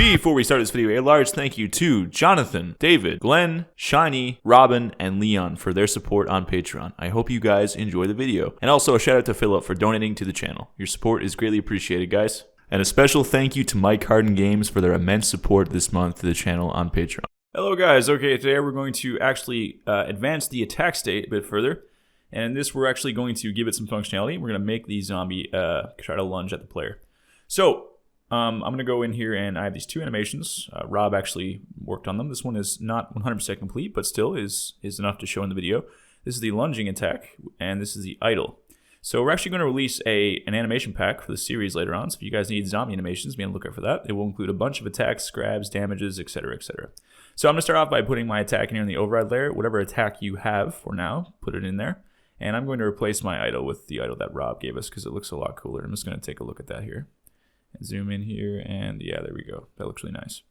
Before we start this video, a large thank you to Jonathan, David, Glenn, Shiny, Robin, and Leon for their support on Patreon. I hope you guys enjoy the video. And also a shout out to Philip for donating to the channel. Your support is greatly appreciated, guys. And a special thank you to Mike Harden Games for their immense support this month to the channel on Patreon. Hello guys, okay, today we're going to actually advance the attack state a bit further. And in this, we're actually going to give it some functionality. We're going to make the zombie try to lunge at the player. So, I'm going to go in here and I have these two animations. Rob actually worked on them. This one is not 100% complete, but still is enough to show in the video. This is the lunging attack, and this is the idle. So we're actually going to release an animation pack for the series later on. So if you guys need zombie animations, be on the lookout for that. It will include a bunch of attacks, grabs, damages, etc., etc. So I'm going to start off by putting my attack in here in the override layer. Whatever attack you have for now, put it in there. And I'm going to replace my idle with the idle that Rob gave us because it looks a lot cooler. I'm just going to take a look at that here. Zoom in here, and yeah, there we go. That looks really nice.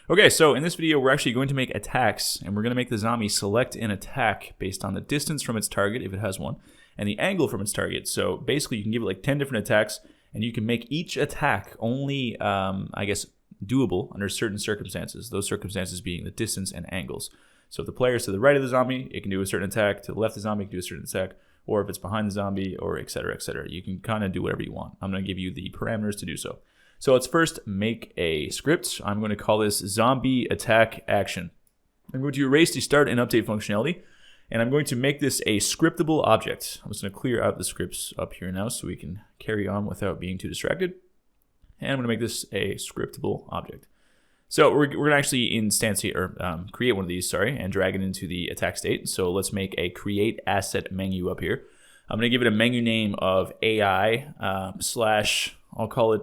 Okay, so in this video, we're actually going to make attacks, and we're going to make the zombie select an attack based on the distance from its target, if it has one, and the angle from its target. So basically, you can give it like 10 different attacks, and you can make each attack only, I guess, doable under certain circumstances. Those circumstances being the distance and angles. So if the player is to the right of the zombie, it can do a certain attack. To the left of the zombie, it can do a certain attack. Or if it's behind the zombie, or etc., etc. You can kind of do whatever you want. I'm going to give you the parameters to do so. So let's first make a script. I'm going to call this zombie attack action. I'm going to erase the start and update functionality, and I'm going to make this a scriptable object. I'm just going to clear out the scripts up here now so we can carry on without being too distracted. And I'm going to make this a scriptable object. So we're going to actually instantiate or create one of these, and drag it into the attack state. So let's make a create asset menu up here. I'm going to give it a menu name of AI slash, I'll call it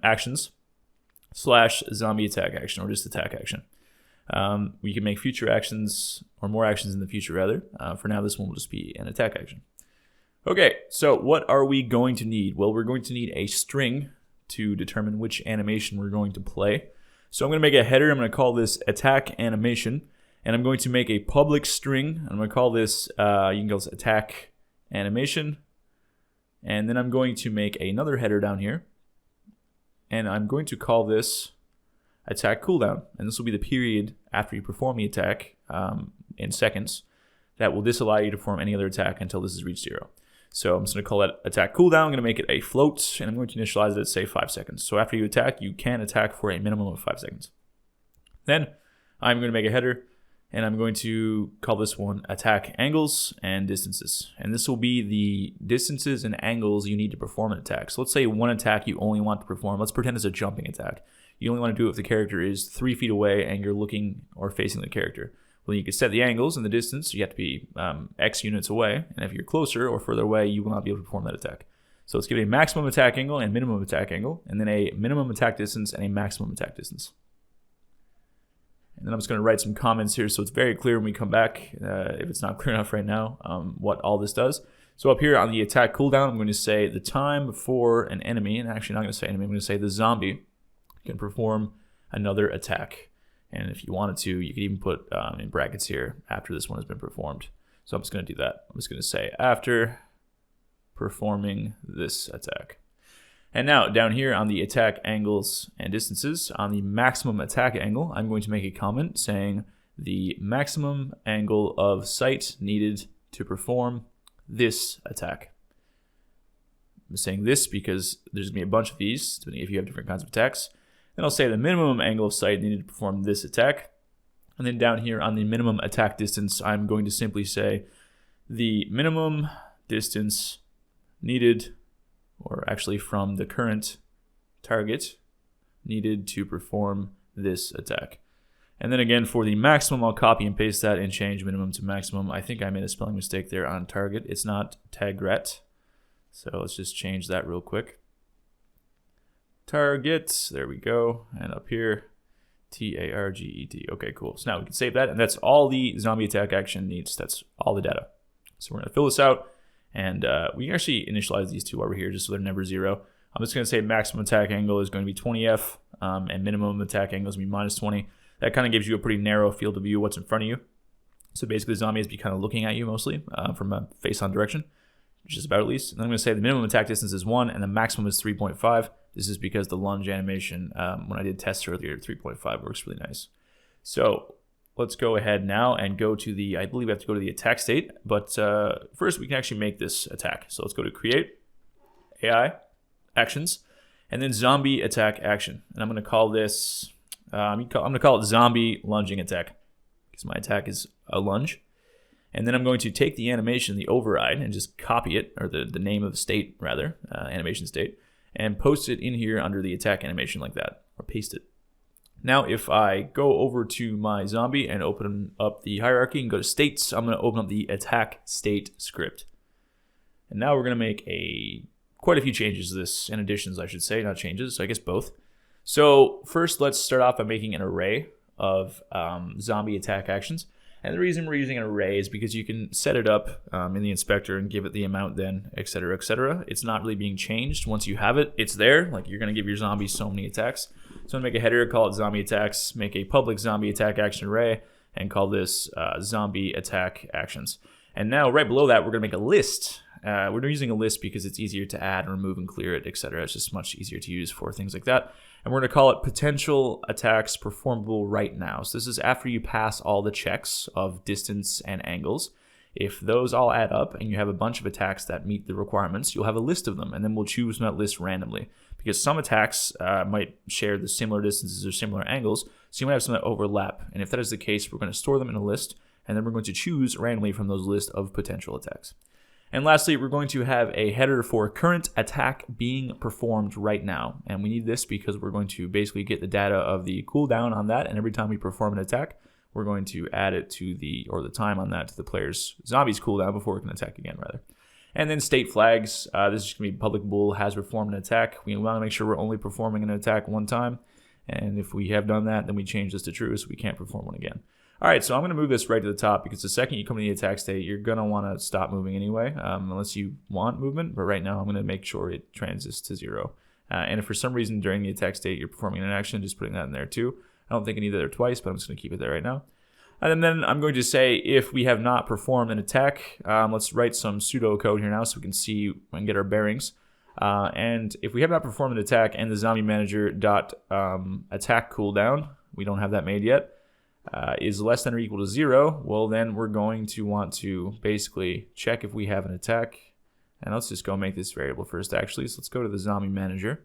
actions slash zombie attack action, or just attack action. We can make future actions or more actions in the future rather. For now, this one will just be an attack action. Okay, so what are we going to need? Well, we're going to need a string to determine which animation we're going to play. So I'm going to make a header. I'm going to call this attack animation, and I'm going to make a public string. I'm going to call this, you can call this attack animation, and then I'm going to make another header down here. And I'm going to call this attack cooldown. And this will be the period after you perform the attack in seconds that will disallow you to perform any other attack until this is reached 0. So I'm just going to call that attack cooldown. I'm going to make it a float, and I'm going to initialize it at, say, 5 seconds. So after you attack, you can attack for a minimum of 5 seconds. Then I'm going to make a header, and I'm going to call this one attack angles and distances. And this will be the distances and angles you need to perform an attack. So let's say one attack you only want to perform. Let's pretend it's a jumping attack. You only want to do it if the character is 3 feet away and you're looking or facing the character. Well, you can set the angles and the distance. You have to be X units away. And if you're closer or further away, you will not be able to perform that attack. So let's give it a maximum attack angle and minimum attack angle, and then a minimum attack distance and a maximum attack distance. And then I'm just going to write some comments here so it's very clear when we come back, if it's not clear enough right now, what all this does. So up here on the attack cooldown, I'm going to say the time before an enemy, and actually not going to say enemy, I'm going to say the zombie can perform another attack. And if you wanted to, you could even put in brackets here after this one has been performed. So I'm just going to do that. I'm just going to say after performing this attack. And now down here on the attack angles and distances, on the maximum attack angle, I'm going to make a comment saying the maximum angle of sight needed to perform this attack. I'm saying this because there's going to be a bunch of these, depending if you have different kinds of attacks. Then I'll say the minimum angle of sight needed to perform this attack. And then down here on the minimum attack distance, I'm going to simply say the minimum distance needed, or actually from the current target, needed to perform this attack. And then again, for the maximum, I'll copy and paste that and change minimum to maximum. I think I made a spelling mistake there on target. It's not tagret. So let's just change that real quick. Target, there we go. And up here, Target. Okay, cool. So now we can save that, and that's all the zombie attack action needs. That's all the data. So we're going to fill this out. And we can actually initialize these two over here just so they're never 0. I'm just going to say maximum attack angle is going to be 20F, and minimum attack angle is going to be minus 20. That kind of gives you a pretty narrow field of view of what's in front of you. So basically the zombie is be kind of looking at you mostly from a face-on direction, which is about at least. And then I'm going to say the minimum attack distance is 1 and the maximum is 3.5. This is because the lunge animation, when I did tests earlier, 3.5 works really nice. So let's go ahead now and go to the, I believe we have to go to the attack state, but first we can actually make this attack. So let's go to create, AI, actions, and then zombie attack action. And I'm going to call this, I'm going to call it zombie lunging attack, because my attack is a lunge. And then I'm going to take the animation, the override, and just copy it, or the name of the state, rather, animation state, and post it in here under the attack animation like that, or paste it. Now, if I go over to my zombie and open up the hierarchy and go to states, I'm going to open up the attack state script. And now we're going to make quite a few changes to this, and additions, I should say, not changes, so I guess both. So first, let's start off by making an array of zombie attack actions. And the reason we're using an array is because you can set it up in the inspector and give it the amount then, etc., etc. It's not really being changed. Once you have it, it's there. Like, you're going to give your zombie so many attacks. So I'm going to make a header, call it zombie attacks, make a public zombie attack action array, and call this zombie attack actions. And now right below that, we're going to make a list. We're using a list because it's easier to add, remove, and clear it, etc. It's just much easier to use for things like that. And we're going to call it potential attacks performable right now. So this is after you pass all the checks of distance and angles. If those all add up and you have a bunch of attacks that meet the requirements, you'll have a list of them, and then we'll choose from that list randomly. Because some attacks might share the similar distances or similar angles, so you might have some that overlap. And if that is the case, we're going to store them in a list, and then we're going to choose randomly from those lists of potential attacks. And lastly, we're going to have a header for current attack being performed right now. And we need this because we're going to basically get the data of the cooldown on that, and every time we perform an attack, we're going to add it to the time on that to the player's zombie's cooldown before we can attack again, rather. And then state flags. This is going to be public bool has performed an attack. We want to make sure we're only performing an attack one time. And if we have done that, then we change this to true so we can't perform one again. All right, so I'm going to move this right to the top because the second you come to the attack state, you're going to want to stop moving anyway, unless you want movement. But right now, I'm going to make sure it transits to 0. And if for some reason during the attack state you're performing an action, just putting that in there too. I don't think I need that there twice, but I'm just going to keep it there right now. And then I'm going to say if we have not performed an attack, let's write some pseudo code here now so we can see and get our bearings. And if we have not performed an attack and the zombie manager dot attack cooldown, we don't have that made yet, is less than or equal to 0, well then we're going to want to basically check if we have an attack. And let's just go make this variable first actually. So let's go to the zombie manager.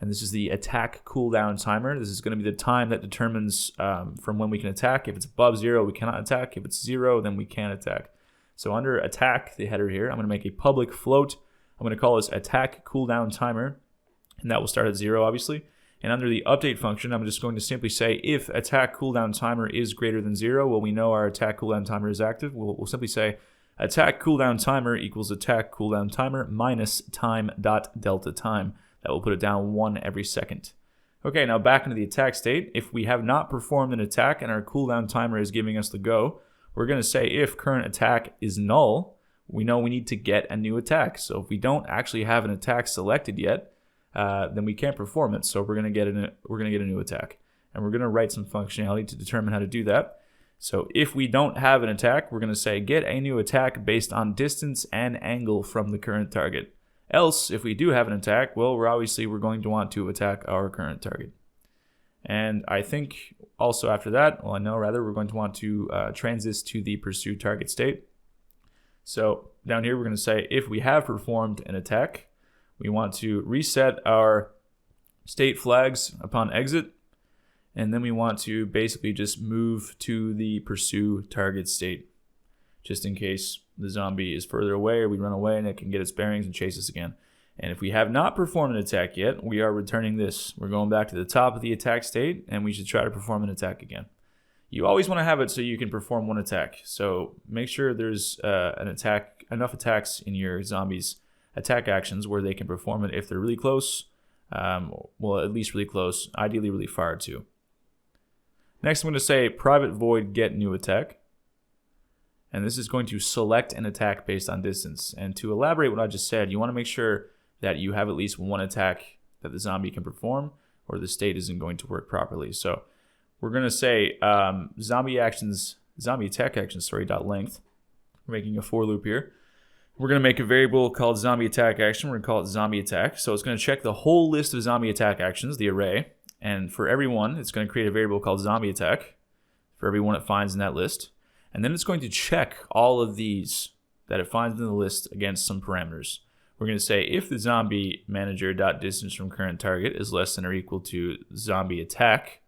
And this is the attack cooldown timer. This is going to be the time that determines from when we can attack. If it's above 0, we cannot attack. If it's 0, then we can attack. So under attack, the header here, I'm going to make a public float. I'm going to call this attack cooldown timer. And that will start at 0, obviously. And under the update function, I'm just going to simply say if attack cooldown timer is greater than 0, well, we know our attack cooldown timer is active. We'll simply say attack cooldown timer equals attack cooldown timer minus time dot delta time. That will put it down 1 every second. Okay, now back into the attack state. If we have not performed an attack and our cooldown timer is giving us the go, we're going to say if current attack is null, we know we need to get a new attack. So if we don't actually have an attack selected yet, then we can't perform it. So we're going to get a new attack, and we're going to write some functionality to determine how to do that. So if we don't have an attack, we're going to say get a new attack based on distance and angle from the current target. Else, if we do have an attack, well, we're going to want to attack our current target. And I think also after that, we're going to want to transit to the pursue target state. So down here, we're going to say if we have performed an attack, we want to reset our state flags upon exit. And then we want to basically just move to the pursue target state, just in case the zombie is further away or we run away and it can get its bearings and chase us again. And if we have not performed an attack yet, we are returning this. We're going back to the top of the attack state, and we should try to perform an attack again. You always want to have it so you can perform one attack. So make sure there's enough attacks in your zombies' attack actions where they can perform it if they're really close. Well, at least really close, ideally really far too. Next, I'm going to say private void get new attack. And this is going to select an attack based on distance. And to elaborate what I just said, you want to make sure that you have at least one attack that the zombie can perform, or the state isn't going to work properly. So we're going to say zombie attack actions, dot length. We're making a for loop here. we're going to make a variable called zombie attack action. We're going to call it zombie attack. So it's going to check the whole list of zombie attack actions, the array. And for every one, it's going to create a variable called zombie attack for every one it finds in that list. And then it's going to check all of these that it finds in the list against some parameters. We're going to say if the zombie manager dot distance from current target is less than or equal to zombie attack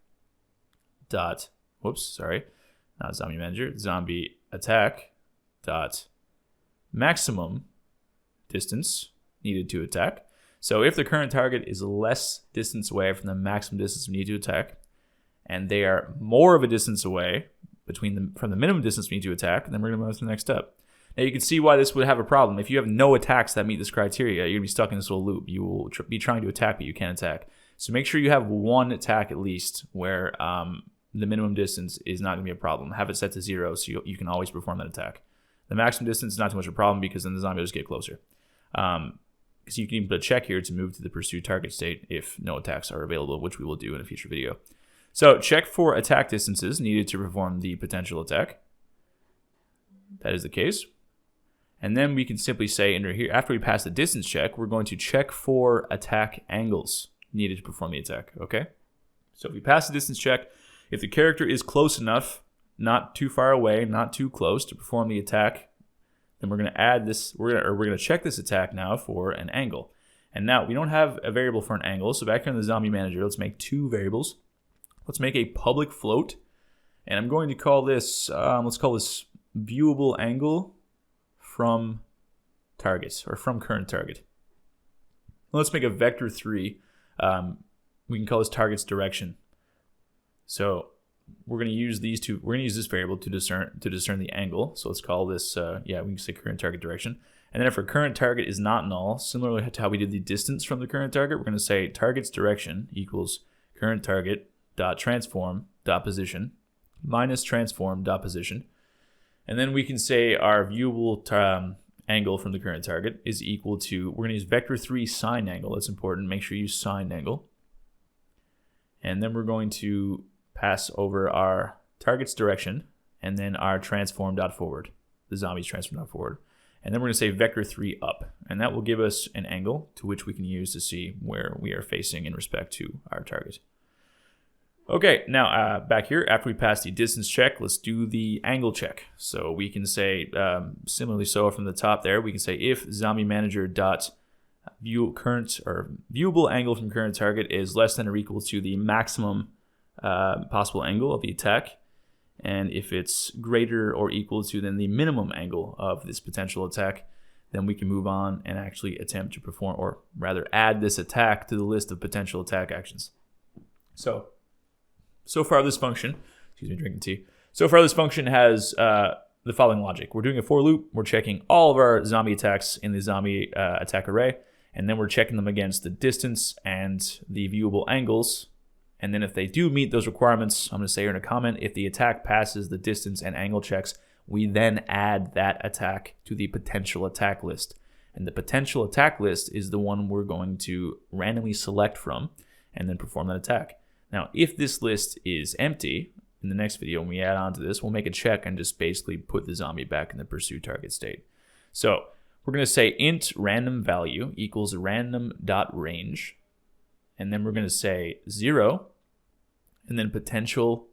dot, not zombie manager, zombie attack dot maximum distance needed to attack. So if the current target is less distance away from the maximum distance we need to attack, and they are more of a distance away from the minimum distance we need to attack, then we're going to move to the next step. Now you can see why this would have a problem. If you have no attacks that meet this criteria, you're going to be stuck in this little loop. You will be trying to attack, but you can't attack. So make sure you have one attack at least where the minimum distance is not going to be a problem. Have it set to 0 so you can always perform that attack. The maximum distance is not too much of a problem because then the zombie will just get closer. Because you can even put a check here to move to the pursue target state if no attacks are available, which we will do in a future video. So check for attack distances needed to perform the potential attack. That is the case. And then we can simply say under here, after we pass the distance check, we're going to check for attack angles needed to perform the attack, okay? So if we pass the distance check, if the character is close enough, not too far away, not too close to perform the attack, then we're going to add this, we're going to check this attack now for an angle. And now we don't have a variable for an angle, so back here in the zombie manager, let's make two variables. Let's make a public float, and I'm going to call this, let's call this viewable angle from target, or from current target. Let's make a vector 3. We can call this target's direction. So we're going to use these two. We're going to use this variable to discern the angle. So let's call this, we can say current target direction. And then if our current target is not null, similarly to how we did the distance from the current target, we're going to say target's direction equals current target dot transform dot position minus transform dot position. And then we can say our viewable angle from the current target is equal to, we're going to use vector 3 sine angle. That's important. Make sure you use sine angle. And then we're going to pass over our target's direction and then our transform dot forward, the zombie's transform dot forward. And then we're going to say vector 3 up. And that will give us an angle to which we can use to see where we are facing in respect to our target. Okay, now back here, after we pass the distance check, let's do the angle check. So we can say, similarly so from the top there, we can say if zombie manager dot view current or viewable angle from current target is less than or equal to the maximum possible angle of the attack, and if it's greater or equal to then the minimum angle of this potential attack, then we can move on and actually attempt to perform, or rather add this attack to the list of potential attack actions. So far this function, drinking tea. So far this function has the following logic. We're doing a for loop. We're checking all of our zombie attacks in the zombie attack array, and then we're checking them against the distance and the viewable angles. And then if they do meet those requirements, I'm going to say here in a comment, if the attack passes the distance and angle checks, we then add that attack to the potential attack list. And the potential attack list is the one we're going to randomly select from and then perform that attack. Now, if this list is empty, in the next video when we add on to this, we'll make a check and just basically put the zombie back in the pursue target state. So we're going to say int random value equals random.range, and then we're going to say 0, and then potential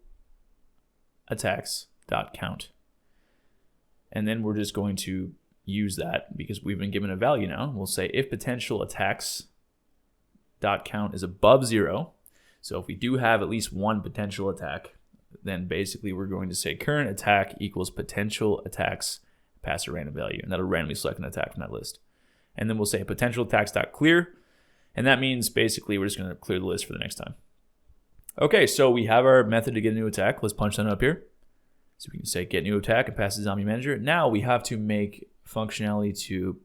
attacks.count. And then we're just going to use that because we've been given a value now. We'll say if potential attacks.count is above 0, so if we do have at least one potential attack, then basically we're going to say current attack equals potential attacks, pass a random value, and that'll randomly select an attack from that list. And then we'll say potential attacks.clear, and that means basically we're just going to clear the list for the next time. Okay, so we have our method to get a new attack. Let's punch that up here. So we can say get new attack and pass the zombie manager. Now we have to make functionality to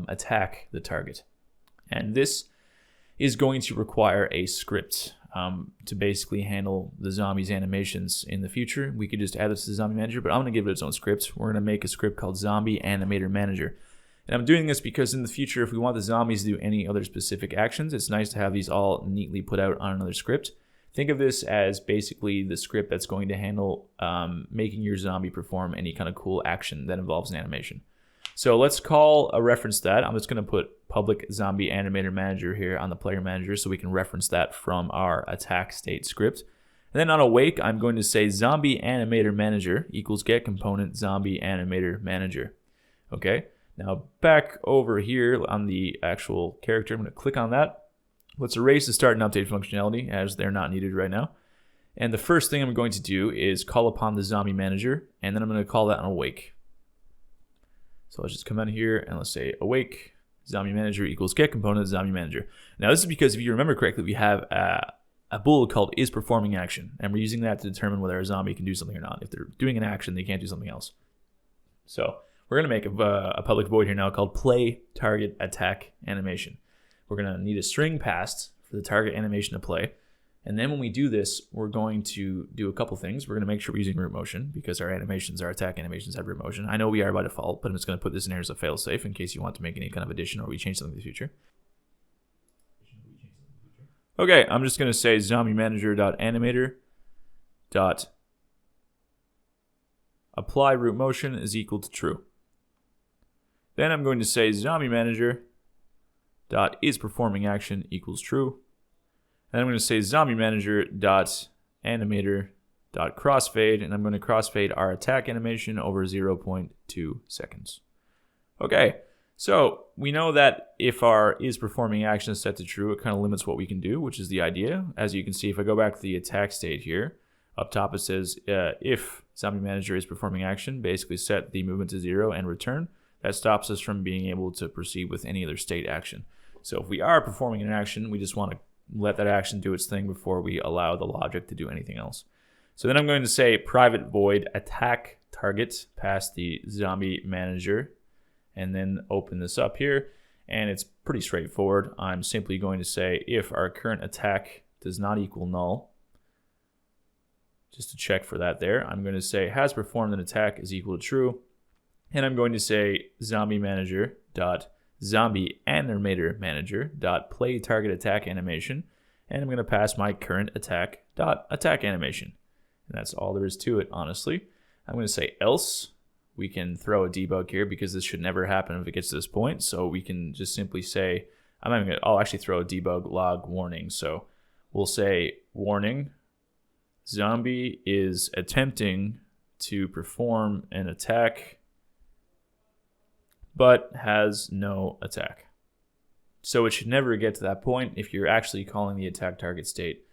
attack the target. And this is going to require a script to basically handle the zombie's animations in the future. We could just add this to the zombie manager, but I'm going to give it its own script. We're going to make a script called zombie animator manager. And I'm doing this because in the future, if we want the zombies to do any other specific actions, it's nice to have these all neatly put out on another script. Think of this as basically the script that's going to handle making your zombie perform any kind of cool action that involves an animation. So let's call a reference that. I'm just going to put public zombie animator manager here on the player manager so we can reference that from our attack state script. And then on awake, I'm going to say zombie animator manager equals get component zombie animator manager. Okay, now back over here on the actual character, I'm going to click on that. Let's erase the start and update functionality as they're not needed right now. And the first thing I'm going to do is call upon the zombie manager, and then I'm going to call that on awake. So let's just come in here and let's say awake zombie manager equals get component zombie manager. Now this is because if you remember correctly, we have a bool called is performing action, and we're using that to determine whether a zombie can do something or not. If they're doing an action, they can't do something else. So we're going to make a public void here now called play target attack animation. We're going to need a string passed for the target animation to play. And then when we do this, we're going to do a couple things. We're going to make sure we're using root motion because our animations, our attack animations have root motion. I know we are by default, but I'm just going to put this in here as a failsafe in case you want to make any kind of addition or we change something in the future. Okay, I'm just going to say zombie manager.animator.apply root motion is equal to true. Then I'm going to say zombie manager.isPerformingAction equals true. And I'm going to say zombie manager.animator.crossfade, and I'm going to crossfade our attack animation over 0.2 seconds. Okay, so we know that if our isPerformingAction is set to true, it kind of limits what we can do, which is the idea. As you can see, if I go back to the attack state here, up top it says if zombie manager is performing action, basically set the movement to 0 and return. That stops us from being able to proceed with any other state action. So if we are performing an action, we just want to let that action do its thing before we allow the logic to do anything else. So then I'm going to say private void attack target past the zombie manager, and then open this up here. And it's pretty straightforward. I'm simply going to say if our current attack does not equal null, just to check for that there, I'm going to say has performed an attack is equal to true. And I'm going to say zombie manager dot zombie animator manager dot play target attack animation, and I'm going to pass my current attack dot attack animation, and that's all there is to it. Honestly, I'm going to say else. We can throw a debug here because this should never happen if it gets to this point. So we can just simply say I'll actually throw a debug log warning. So we'll say warning, zombie is attempting to perform an attack but has no attack. So it should never get to that point. If you're actually calling the attack target state,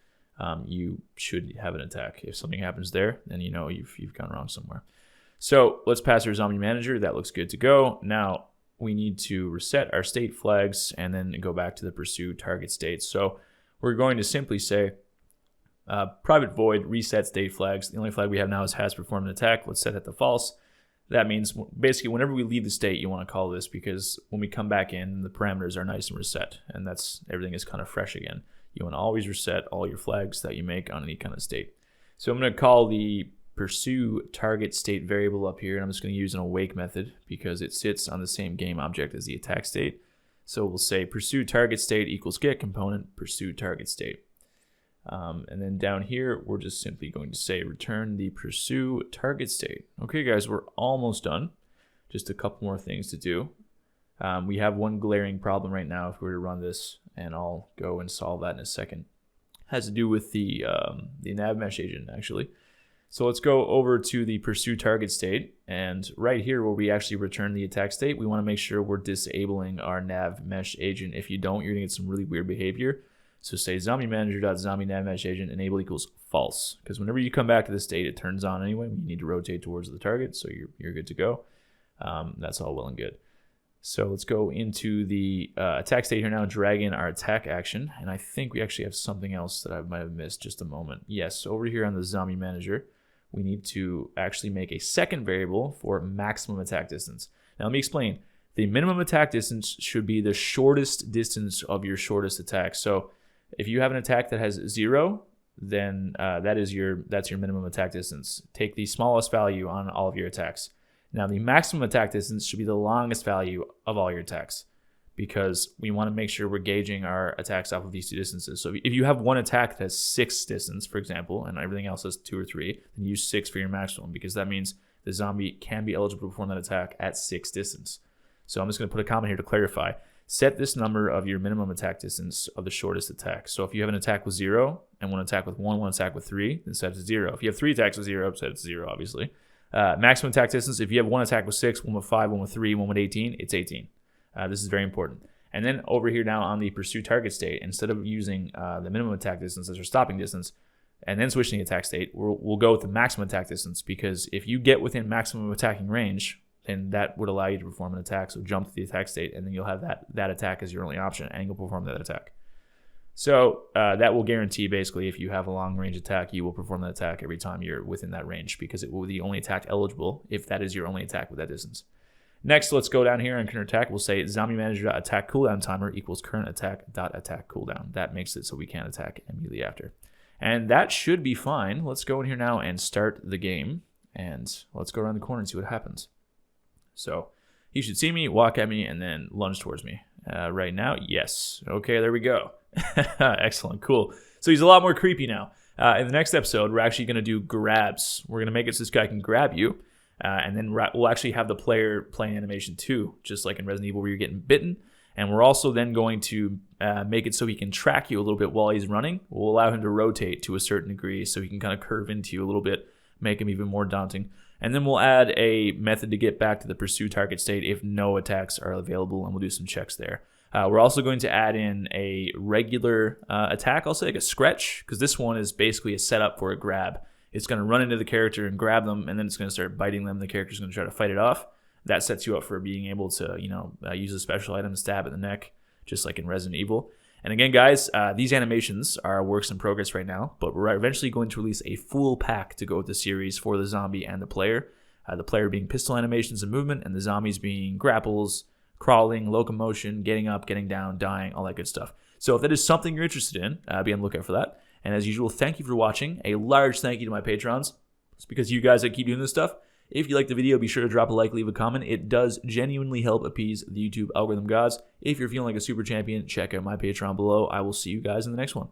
you should have an attack. If something happens there, then you know you've gone wrong somewhere. So let's pass our zombie manager. That looks good to go. Now we need to reset our state flags and then go back to the pursue target state. So we're going to simply say private void reset state flags. The only flag we have now is has performed an attack. Let's set that to false. That means basically whenever we leave the state, you want to call this, because when we come back in, the parameters are nice and reset, and everything is kind of fresh again. You want to always reset all your flags that you make on any kind of state. So I'm going to call the pursue target state variable up here, and I'm just going to use an awake method because it sits on the same game object as the attack state. So we'll say pursue target state equals get component pursue target state. And then down here, we're just simply going to say return the pursue target state. Okay, guys, we're almost done. Just a couple more things to do. We have one glaring problem right now if we were to run this, and I'll go and solve that in a second. It has to do with the nav mesh agent, actually. So let's go over to the pursue target state, and right here where we actually return the attack state, we want to make sure we're disabling our nav mesh agent. If you don't, you're going to get some really weird behavior. So say zombie manager.zombie nav mesh agent enable equals false, because whenever you come back to this state, it turns on anyway. You need to rotate towards the target, so you're good to go. That's all well and good. So let's go into the attack state here now, drag in our attack action, and I think we actually have something else that I might have missed just a moment. Yes, over here on the zombie manager, we need to actually make a second variable for maximum attack distance. Now let me explain. The minimum attack distance should be the shortest distance of your shortest attack. So if you have an attack that has 0, then that's your minimum attack distance. Take the smallest value on all of your attacks. Now the maximum attack distance should be the longest value of all your attacks, because we want to make sure we're gauging our attacks off of these two distances. So if you have one attack that has 6 distance, for example, and everything else has 2 or 3, then use 6 for your maximum, because that means the zombie can be eligible to perform that attack at 6 distance. So I'm just going to put a comment here to clarify. Set this number of your minimum attack distance of the shortest attack. So if you have an attack with 0 and one attack with 1, one attack with 3, then set it to 0. If you have 3 attacks with 0, set it to 0, obviously. Maximum attack distance, if you have one attack with 6, one with 5, one with 3, one with 18, it's 18. This is very important. And then over here now on the pursue target state, instead of using the minimum attack distance as your stopping distance and then switching the attack state, we'll go with the maximum attack distance, because if you get within maximum attacking range, then that would allow you to perform an attack. So jump to the attack state, and then you'll have that attack as your only option, and you'll perform that attack. So that will guarantee, basically, if you have a long range attack, you will perform that attack every time you're within that range, because it will be the only attack eligible if that is your only attack with that distance. Next, let's go down here on current attack. We'll say zombie manager attack cooldown timer equals current attack cooldown. That makes it so we can't attack immediately after. And that should be fine. Let's go in here now and start the game. And let's go around the corner and see what happens. So he should see me, walk at me, and then lunge towards me. Right now, yes. Okay, there we go. Excellent, cool. So he's a lot more creepy now. In the next episode, we're actually going to do grabs. We're going to make it so this guy can grab you. And then we'll actually have the player playing animation too, just like in Resident Evil where you're getting bitten. And we're also then going to make it so he can track you a little bit while he's running. We'll allow him to rotate to a certain degree so he can kind of curve into you a little bit, make him even more daunting. And then we'll add a method to get back to the pursue target state if no attacks are available, and we'll do some checks there. We're also going to add in a regular attack, I'll say like a scratch, because this one is basically a setup for a grab. It's going to run into the character and grab them, and then it's going to start biting them. The character's going to try to fight it off. That sets you up for being able to, use a special item to stab at the neck, just like in Resident Evil. And again, guys, these animations are works in progress right now, but we're eventually going to release a full pack to go with the series for the zombie and the player. The player being pistol animations and movement, and the zombies being grapples, crawling, locomotion, getting up, getting down, dying, all that good stuff. So if that is something you're interested in, be on the lookout for that. And as usual, thank you for watching. A large thank you to my patrons. It's because you guys that keep doing this stuff. If you like the video, be sure to drop a like, leave a comment. It does genuinely help appease the YouTube algorithm gods. If you're feeling like a super champion, check out my Patreon below. I will see you guys in the next one.